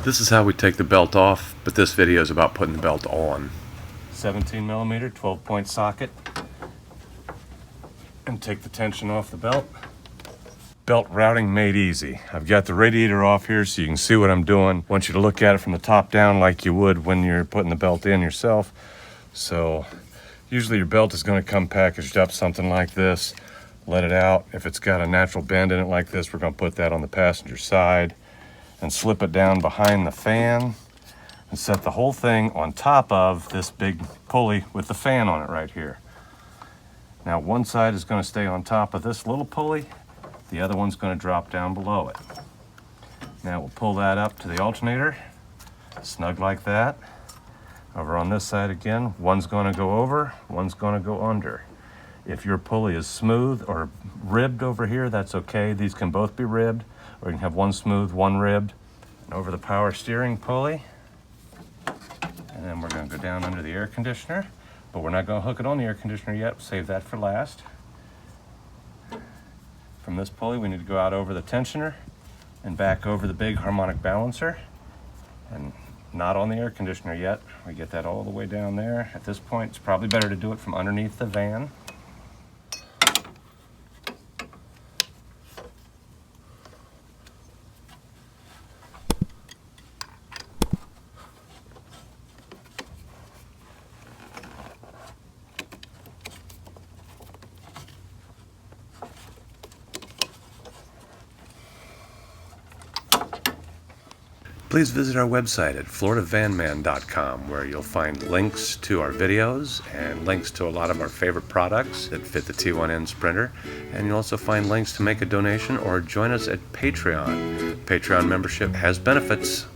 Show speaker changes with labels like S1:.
S1: This is how we take the belt off, but this video is about putting the belt on.
S2: 17mm 12-point socket, and take the tension off the belt. Belt routing made easy. I've got the radiator off here so you can see what I'm doing. I want you to look at it from the top down like you would when you're putting the belt in yourself. So usually your belt is going to come packaged up something like this. Let it out. If it's got a natural bend in it like this, we're going to put that on the passenger side and slip it down behind the fan and set the whole thing on top of this big pulley with the fan on it right here. Now one side is going to stay on top of this little pulley, the other one's going to drop down below it. Now we'll pull that up to the alternator, snug like that. Over on this side again, one's going to go over, one's going to go under. If your pulley is smooth or ribbed over here, that's okay. These can both be ribbed, or you can have one smooth, one ribbed. And over the power steering pulley. And then we're going to go down under the air conditioner, but we're not going to hook it on the air conditioner yet. We'll save that for last. From this pulley, we need to go out over the tensioner and back over the big harmonic balancer. And not on the air conditioner yet. We get that all the way down there. At this point, it's probably better to do it from underneath the van.
S1: Please visit our website at floridavanman.com, where you'll find links to our videos and links to a lot of our favorite products that fit the T1N Sprinter. And you'll also find links to make a donation or join us at Patreon. Patreon membership has benefits.